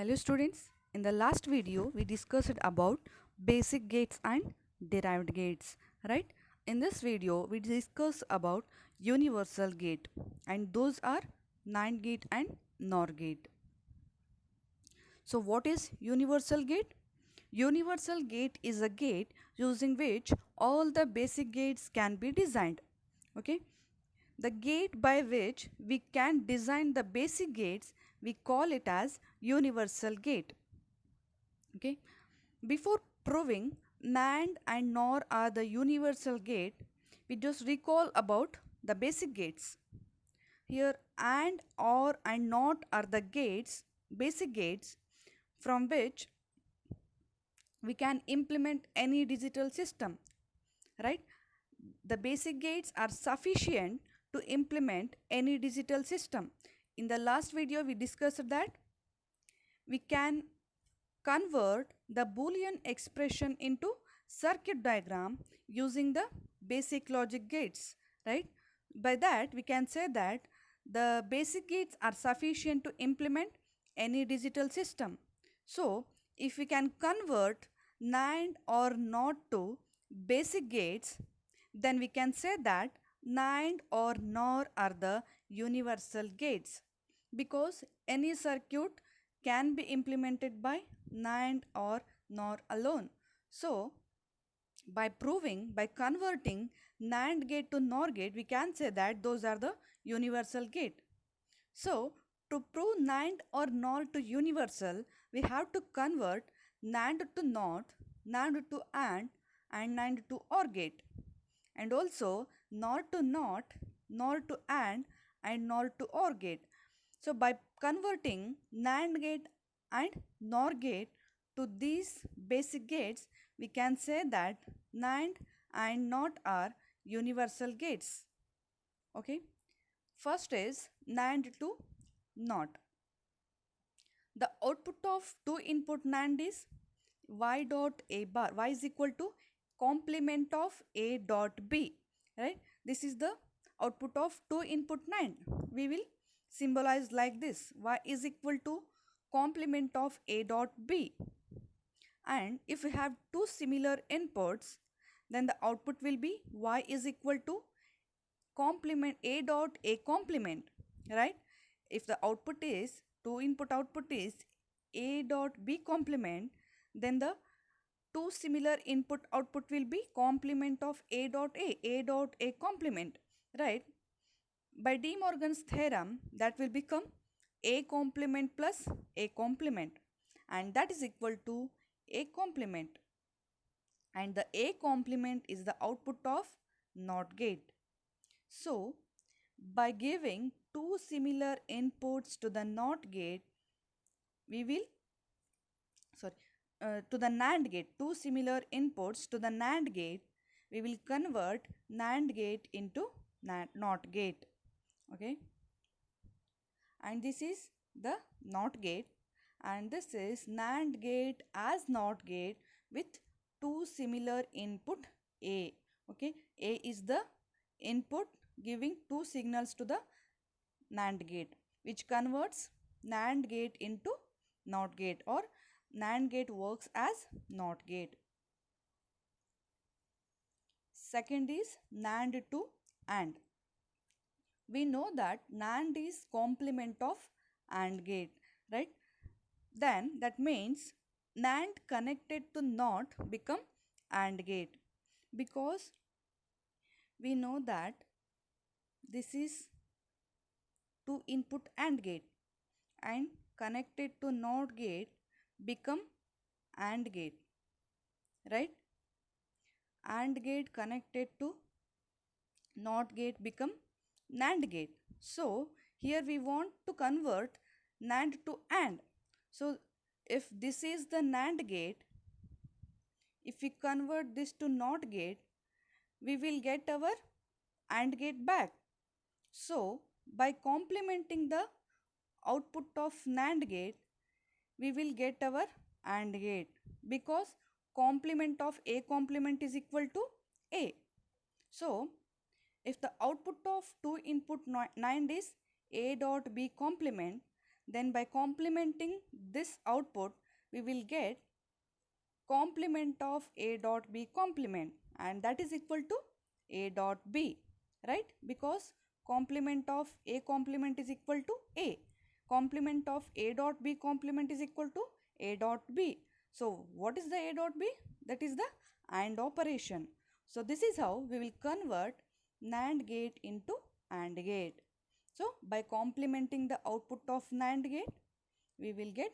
Hello students, in the last video we discussed about basic gates and derived gates, right? In this video we discuss about universal gate and those are NAND gate and NOR gate. So what is universal gate? Universal gate is a gate using which all the basic gates can be designed. Okay? The gate by which we can design the basic gates, we call it as universal gate. Okay. Before proving NAND and NOR are the universal gate, we just recall about the basic gates. Here AND, OR and NOT are the gates, basic gates from which we can implement any digital system, right? The basic gates are sufficient to implement any digital system. In the last video we discussed that we can convert the Boolean expression into circuit diagram using the basic logic gates, right? By that we can say that the basic gates are sufficient to implement any digital system. So if we can convert NAND or NOT to basic gates, then we can say that NAND or NOR are the universal gates because any circuit can be implemented by NAND or NOR alone. So by converting NAND gate to NOR gate, we can say that those are the universal gate. So to prove NAND or NOR to universal, we have to convert NAND to NOT, NAND to and NAND to OR gate. And also NOR to NOT, NOR to and NOR to OR gate. So by converting NAND gate and NOR gate to these basic gates, we can say that NAND and NOT are universal gates. Okay. First is NAND to NOT. The output of two input NAND is y dot a bar. Y is equal to complement of a dot b. Right. This is the output of two input NAND. We will symbolize like this: y is equal to complement of a dot b. And if we have two similar inputs, then the output will be y is equal to complement a dot a complement, right? If the output is two input output is a dot b complement, then the two similar input output will be complement of a dot a complement, right? By De Morgan's theorem, that will become a complement plus a complement, and that is equal to a complement, and the a complement is the output of NOT gate. So by giving two similar inputs to the NOT gate, we will to the NAND gate, two similar inputs to the NAND gate, we will convert NAND gate into NOT gate. Okay, and this is the NOT gate, and this is NAND gate as NOT gate with two similar input A. Okay, A is the input giving two signals to the NAND gate, which converts NAND gate into NOT gate, or NAND gate works as NOT gate. Second is NAND to AND. We know that NAND is complement of AND gate, right? Then that means NAND connected to NOT become AND gate, because we know that this is two input AND gate, and connected to NOT gate become AND gate, right? AND gate connected to NOT gate become NAND gate. So here we want to convert NAND to AND. So if this is the NAND gate, if we convert this to NOT gate, we will get our AND gate back. So by complementing the output of NAND gate, we will get our AND gate, because complement of A complement is equal to A. So if the output of two input NAND is A dot B complement, Then by complementing this output, we will get complement of A dot B complement, and that is equal to A dot B, right? Because complement of A complement is equal to A. Complement of A dot B complement is equal to A dot B. So what is the A dot B? That is the AND operation. So this is how we will convert NAND gate into AND gate. So by complementing the output of NAND gate, we will get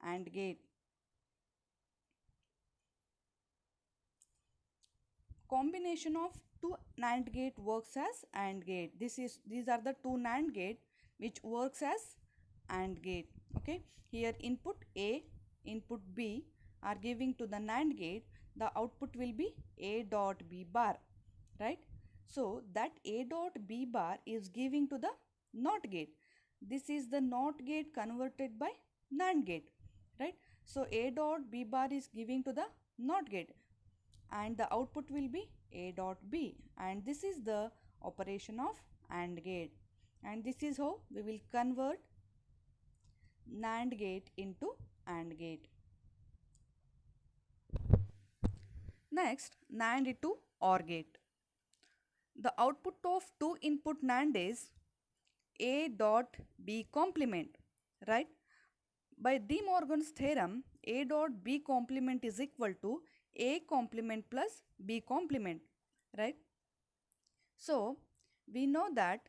AND gate. Combination of two NAND gate works as AND gate. These are the two NAND gate which works as AND gate. Okay, here input A, input B are giving to the NAND gate. The output will be A dot B bar, right? So that A dot B bar is giving to the NOT gate. This is the NOT gate converted by NAND gate, right? So A dot B bar is giving to the NOT gate, and the output will be A dot B, and this is the operation of AND gate, and this is how we will convert NAND gate into AND gate. Next, NAND into OR gate. The output of two input NAND is A dot B complement, right? By De Morgan's theorem, A dot B complement is equal to A complement plus B complement, right? So we know that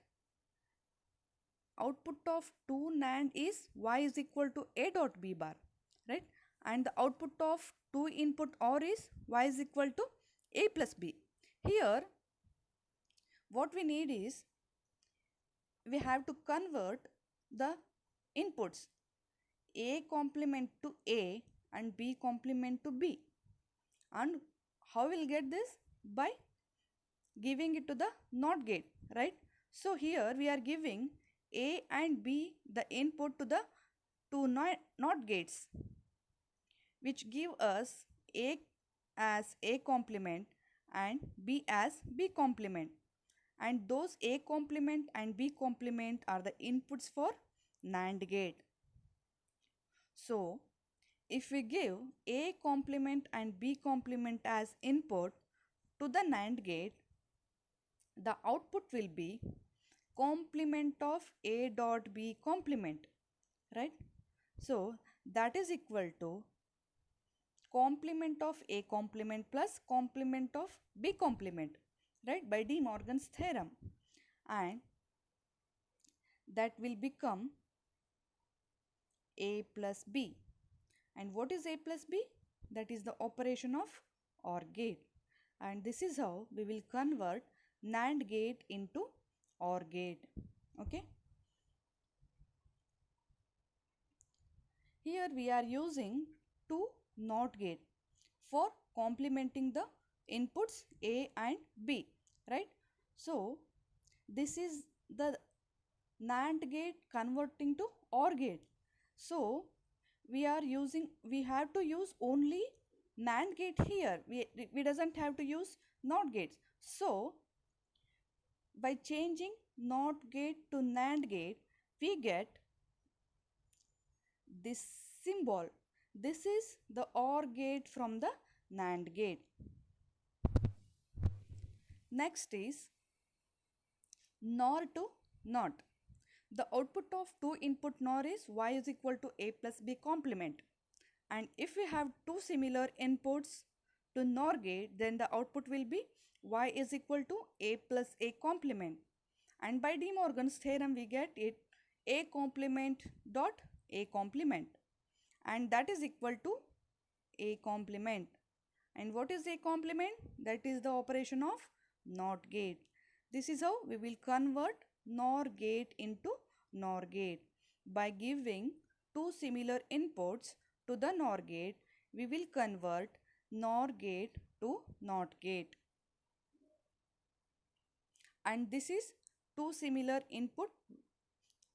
output of 2 NAND is Y is equal to A dot B bar, right? And the output of 2 input OR is Y is equal to A plus B. Here what we need is we have to convert the inputs A complement to A and B complement to B. And how we'll get this? By giving it to the NOT gate, right? So here we are giving A and B the input to the two NOT gates, which give us A as A complement and B as B complement. And those A complement and B complement are the inputs for NAND gate. So if we give A complement and B complement as input to the NAND gate, the output will be complement of A dot B complement, right? So that is equal to complement of A complement plus complement of B complement, right, by De Morgan's theorem, and that will become A plus B. And what is A plus B? That is the operation of OR gate, and this is how we will convert NAND gate into OR gate. Okay, here we are using two NOT gate for complementing the inputs A and B, right? So this is the NAND gate converting to OR gate. So we have to use only NAND gate here. We doesn't have to use NOT gates. So by changing NOT gate to NAND gate, we get this symbol. This is the OR gate from the NAND gate. Next is NOR to NOT. The output of two input NOR is Y is equal to A plus B complement. And if we have two similar inputs to NOR gate, then the output will be Y is equal to A plus A complement. And by De Morgan's theorem, we get it A complement dot A complement. And that is equal to A complement. And what is A complement? That is the operation of NOT gate. This is how we will convert NOR gate into NOR gate. By giving two similar inputs to the NOR gate, we will convert NOR gate to NOT gate. And this is two similar input.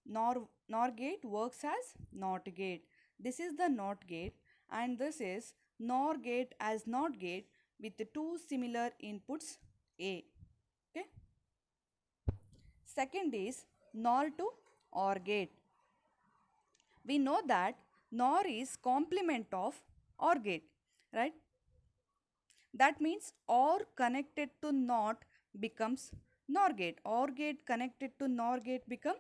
NOR gate works as NOT gate. This is the NOT gate, and this is NOR gate as NOT gate with two similar inputs A. Okay. Second is NOR to OR gate. We know that NOR is complement of OR gate, right? That means OR connected to NOT becomes NOR gate. OR gate connected to NOR gate become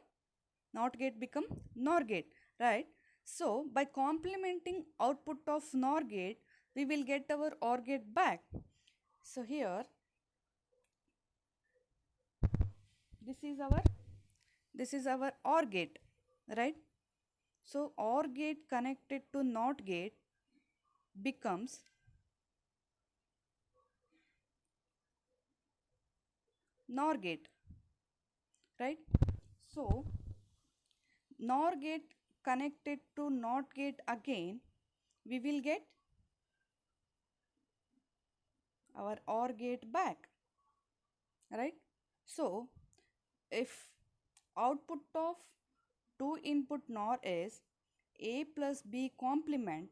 NOT gate become NOR gate, right? So by complementing output of NOR gate, we will get our OR gate back. So here this is our OR gate, right? So OR gate connected to NOT gate becomes NOR gate, right? So NOR gate connected to NOT gate again, we will get our OR gate back, right? So if output of two input NOR is A plus B complement,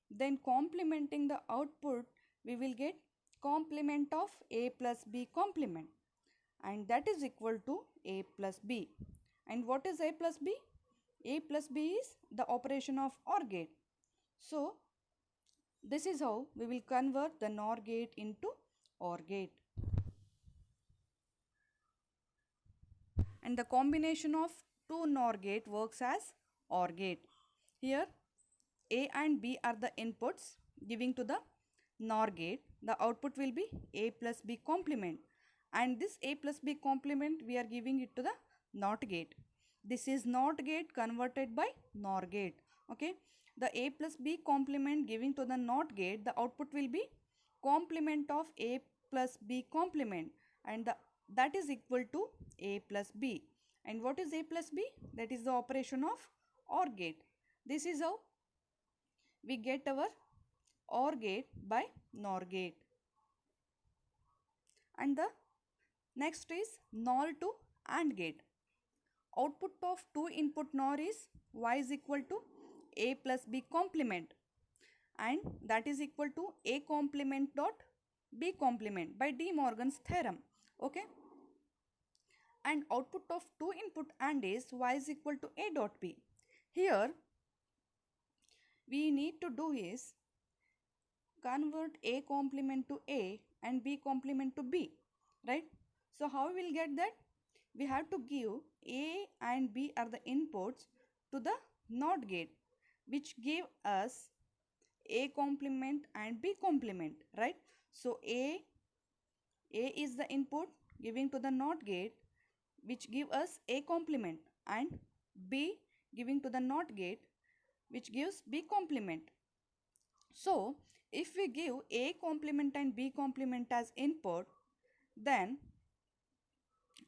then complementing the output we will get complement of A plus B complement, and that is equal to A plus B. And what is A plus B? A plus B is the operation of OR gate. So this is how we will convert the NOR gate into OR gate. And the combination of two NOR gate works as OR gate. Here A and B are the inputs giving to the NOR gate. The output will be A plus B complement, and this A plus B complement we are giving it to the NOT gate. This is NOT gate converted by NOR gate. Okay, the A plus B complement giving to the NOT gate, the output will be complement of A plus B complement, and that is equal to A plus B. And what is A plus B? That is the operation of OR gate. This is how we get our OR gate by NOR gate. And the next is NOR to AND gate. Output of two input NOR is Y is equal to A plus B complement, and that is equal to A complement dot B complement by De Morgan's theorem. Okay, and output of two input AND is Y is equal to A dot B. Here we need to do is convert A complement to A and B complement to B, right? So how we will get that? We have to give A and B are the inputs to the NOT gate, which give us A complement and B complement, right? So A is the input giving to the NOT gate, which give us A complement, and B giving to the NOT gate, which gives B complement. So if we give A complement and B complement as input, then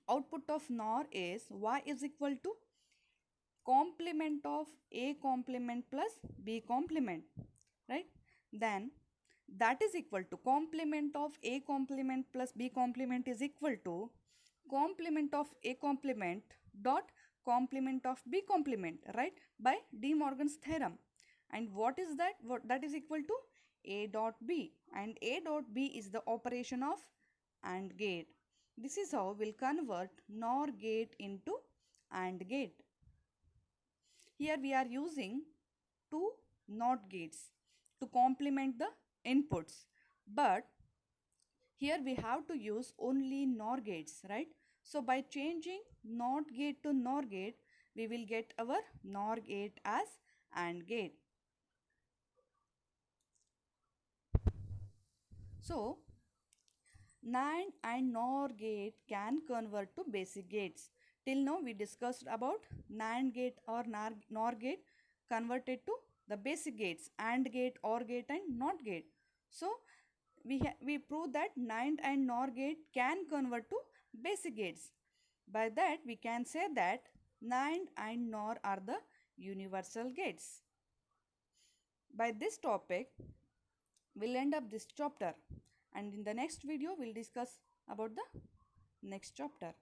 output of NOR is Y is equal to complement of A complement plus B complement, right? Then that is equal to complement of A complement plus B complement is equal to complement of A complement dot complement of B complement, right, by De Morgan's theorem. And what is that? What that is equal to A dot B, and A dot B is the operation of AND gate. This is how we'll convert NOR gate into AND gate. Here we are using two NOT gates to complement the inputs, but here we have to use only NOR gates, right? So by changing NOT gate to NOR gate, we will get our NOR gate as AND gate. So NAND and NOR gate can convert to basic gates. Till now we discussed about NAND gate or NOR gate converted to the basic gates, AND gate, OR gate and NOT gate. So we prove that NAND and NOR gate can convert to basic gates. By that we can say that NAND and NOR are the universal gates. By this topic we'll end up this chapter, and in the next video we'll discuss about the next chapter.